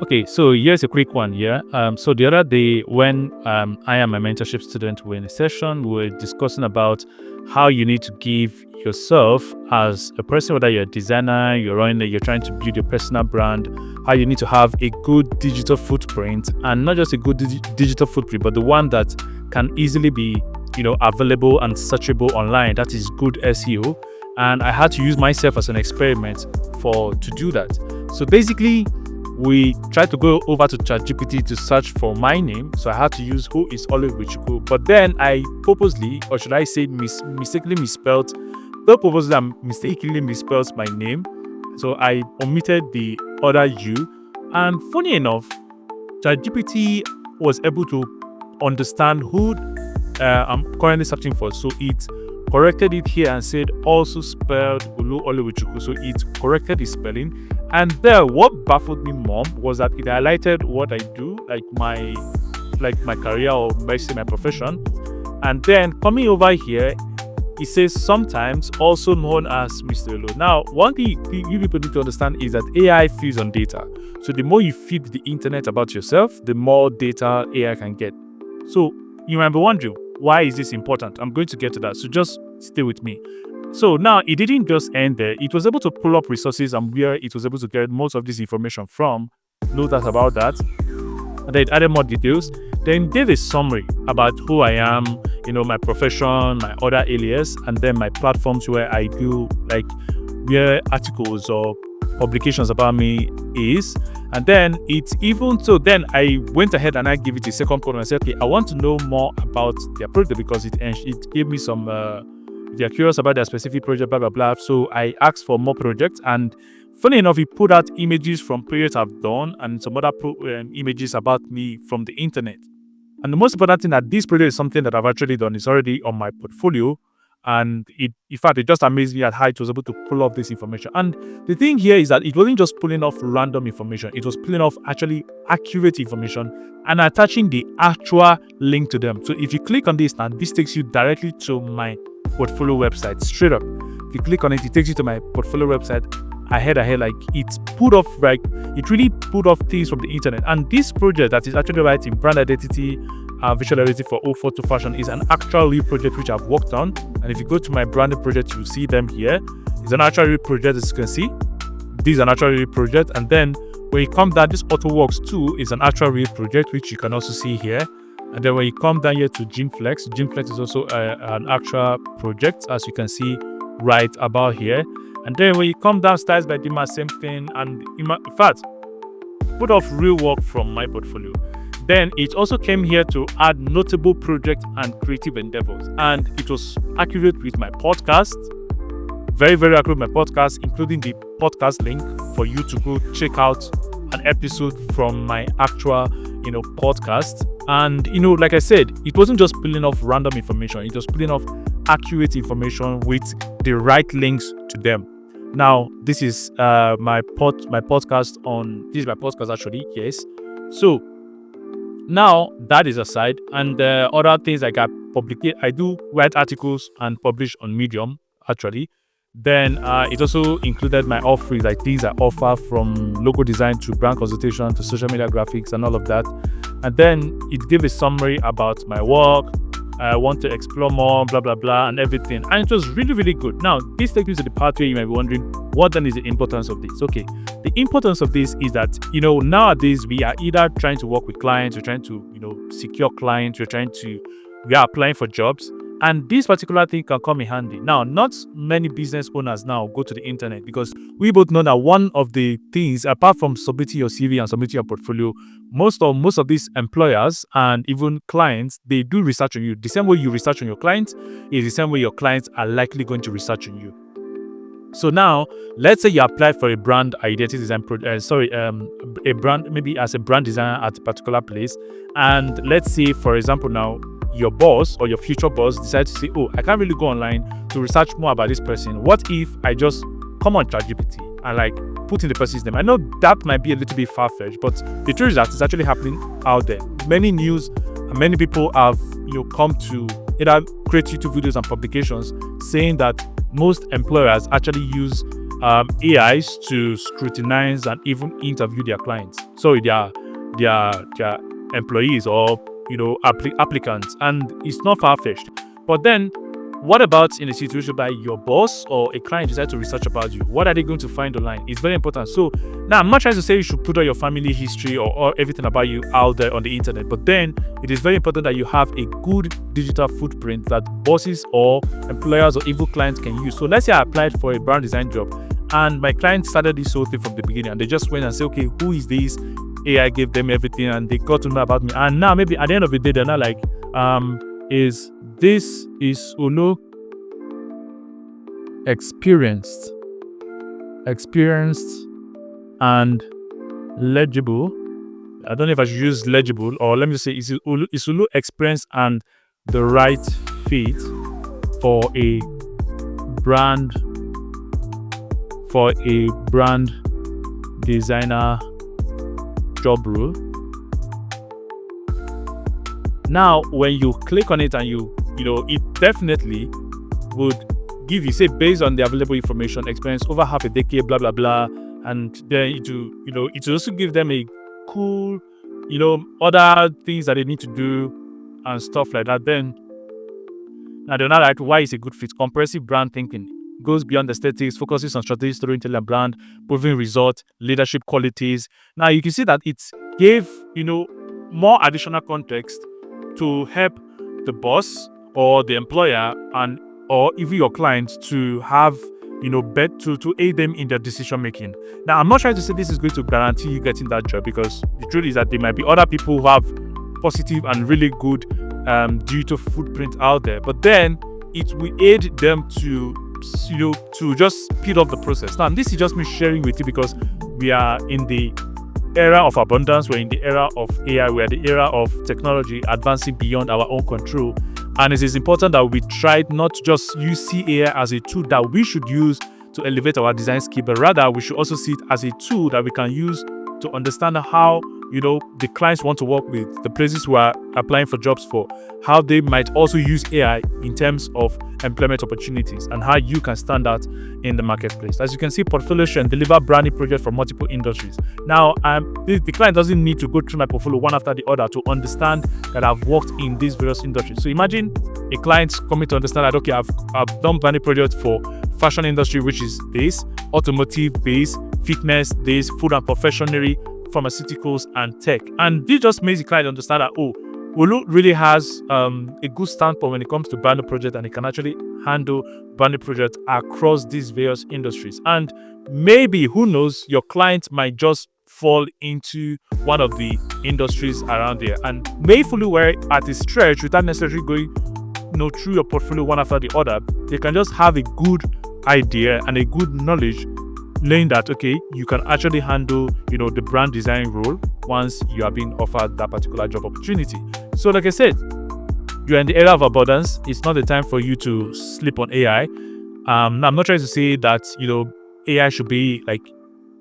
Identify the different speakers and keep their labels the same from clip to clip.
Speaker 1: Okay, so here's a quick one here. So the other day when I and my mentorship student were in a session, we were discussing about how you need to give yourself as a person, whether you're a designer, you're trying to build your personal brand, how you need to have a good digital footprint, and not just a good digital footprint, but the one that can easily be, available and searchable online. That is good SEO. And I had to use myself as an experiment to do that. So basically, we tried to go over to ChatGPT to search for my name. So I had to use who is Oluebubechukwu. But then I purposely, or should I say mistakenly misspelled, my name. So I omitted the other U. And funny enough, ChatGPT was able to understand who I'm currently searching for. So it corrected it here and said also spelled Oluebubechukwu. So it corrected the spelling. And there, what baffled me more was that it highlighted what I do, like my career, or basically my profession. And then coming over here, it says sometimes also known as Mr. Ulu. Now, one thing you people need to understand is that AI feeds on data. So the more you feed the internet about yourself, the more data AI can get. So you might be wondering, why is this important? I'm going to get to that. So just stay with me. So now it didn't just end there. It was able to pull up resources and where it was able to get most of this information from. No doubt about that. And then it added more details. Then gave a summary about who I am, my profession, my other alias, and then my platforms where I do where articles or publications about me is. And then then I went ahead and I gave it a second prompt and I said, okay, I want to know more about their project because it gave me some if you're curious about their specific project, blah, blah, blah. So I asked for more projects, and funny enough, he put out images from projects I've done and some other images about me from the internet. And the most important thing, that this project is something that I've actually done. It's already on my portfolio. And in fact, it just amazed me at how it was able to pull off this information. And the thing here is that it wasn't just pulling off random information. It was pulling off actually accurate information and attaching the actual link to them. So if you click on this now, this takes you directly to my portfolio website straight up. If you click on it, it takes you to my portfolio website ahead, it really put off things from the internet. And this project that is actually writing brand identity, visual identity for 042 Fashion is an actual real project which I've worked on. And if you go to my branded project, you'll see them here. It's an actual real project, as you can see. This is an actual real project. And then when you come down, this AutoWorks 2 is an actual real project, which you can also see here. And then when you come down here to Gymflex is also an actual project, as you can see right about here. And then when you come down, Styles by Dima, same thing. And in fact, put off real work from my portfolio. Then it also came here to add notable projects and creative endeavors. And it was accurate with my podcast. Very, very accurate with my podcast, including the podcast link for you to go check out an episode from my actual, podcast. And, like I said, it wasn't just pulling off random information. It was pulling off accurate information with the right links to them. Now, this is my podcast actually, yes. So now that is aside, and other things like I do write articles and publish on Medium actually. Then it also included my offerings, like things I offer from logo design to brand consultation to social media graphics and all of that. And then it gave a summary about my work. I want to explore more, blah, blah, blah, and everything. And it was really, really good. Now, this takes me to the part where you might be wondering, what then is the importance of this? Okay, the importance of this is that, nowadays we are either trying to work with clients, we're trying to, secure clients, we are applying for jobs. And this particular thing can come in handy. Now, not many business owners now go to the internet because we both know that one of the things, apart from submitting your CV and submitting your portfolio, most of these employers and even clients, they do research on you. The same way you research on your clients is the same way your clients are likely going to research on you. So now, let's say you apply for a brand identity design a brand, maybe as a brand designer at a particular place. And let's say, for example, now, your boss or your future boss decides to say, oh, I can't really go online to research more about this person. What if I just come on ChatGPT and put in the person's name? I know that might be a little bit far-fetched, but the truth is that it's actually happening out there. Many news and many people have come to either create YouTube videos and publications saying that most employers actually use AIs to scrutinize and even interview their clients. sorry, their employees or applicants, and it's not far-fetched. But then, what about in a situation by your boss or a client decide to research about you? What are they going to find online? It's very important. So now I'm not trying to say you should put all your family history or everything about you out there on the internet, but then it is very important that you have a good digital footprint that bosses or employers or even clients can use. So let's say I applied for a brand design job and my client started this whole thing from the beginning, and they just went and said, okay, who is this? AI gave them everything and they got to know about me. And now maybe at the end of the day, they're not like, is Ulu experienced and legible? I don't know if I should use legible, or let me just say, is Ulu experienced and the right fit for a brand designer job role? Now, when you click on it and it definitely would give you, say, based on the available information, experience over half a decade, blah, blah, blah. And then it will also give them a cool, other things that they need to do and stuff like that. Then, now they're not like, why is a good fit? Comprehensive brand thinking goes beyond aesthetics, focuses on strategic storytelling, brand, proven results, leadership qualities. Now, you can see that it gave, more additional context to help the boss or the employer or even your clients to have, to aid them in their decision making. Now, I'm not trying to say this is going to guarantee you getting that job, because the truth is that there might be other people who have positive and really good digital footprint out there, but then it will aid them to just speed up the process. Now, this is just me sharing with you because we are in the era of abundance. We're in the era of AI. We're in the era of technology advancing beyond our own control. And it is important that we try not to just use AI as a tool that we should use to elevate our design skill, but rather we should also see it as a tool that we can use to understand how the clients want to work with, the places we are applying for jobs for, how they might also use AI in terms of employment opportunities, and how you can stand out in the marketplace. As you can see, portfolio and deliver branding projects for multiple industries. Now, the client doesn't need to go through my portfolio one after the other to understand that I've worked in these various industries. So imagine a client coming to understand that, okay, I've done branding projects for fashion industry, which is this, automotive this, fitness this, food and confectionery, pharmaceuticals, and tech. And this just makes the client understand that, Ulu really has a good standpoint when it comes to branding project, and it can actually handle branding projects across these various industries. And maybe, who knows, your client might just fall into one of the industries around there and may fully wear at a stretch without necessarily going through your portfolio one after the other. They can just have a good idea and a good knowledge, knowing that, okay, you can actually handle the brand design role once you are being offered that particular job opportunity. So like I said, you're in the era of abundance. It's not the time for you to sleep on AI. Now, I'm not trying to say that AI should be like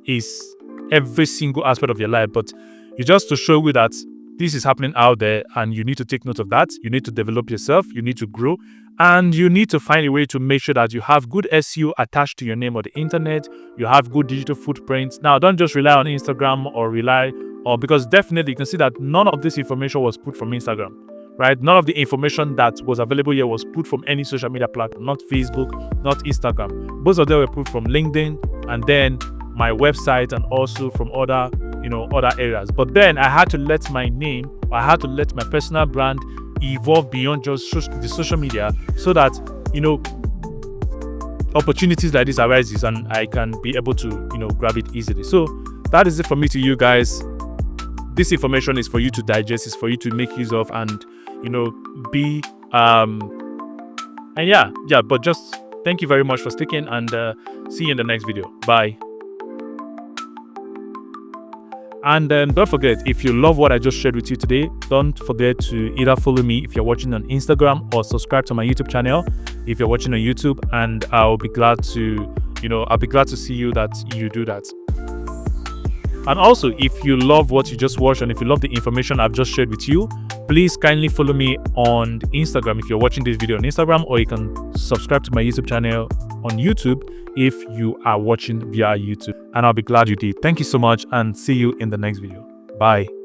Speaker 1: is every single aspect of your life, but it's just to show you that this is happening out there, and you need to take note of that. You need to develop yourself, you need to grow, and you need to find a way to make sure that you have good SEO attached to your name on the internet. You have good digital footprints. Now, don't just rely on Instagram because definitely you can see that none of this information was put from Instagram, right? None of the information that was available here was put from any social media platform, not Facebook, not Instagram. Most of them were put from LinkedIn, and then my website, and also from other areas. But then I had to let my name, I had to let my personal brand evolve beyond just the social media, so that opportunities like this arises and I can be able to grab it easily. So that is it for me to you guys. This information is for you to digest, is for you to make use of, and be but just thank you very much for sticking, and see you in the next video. Bye. And don't forget, if you love what I just shared with you today, don't forget to either follow me if you're watching on Instagram, or subscribe to my YouTube channel if you're watching on YouTube, and I'll be glad to see you that you do that. And also, if you love what you just watched, and if you love the information I've just shared with you, please kindly follow me on Instagram if you're watching this video on Instagram, or you can subscribe to my YouTube channel on YouTube if you are watching via YouTube, and I'll be glad you did. Thank you so much, and see you in the next video. Bye.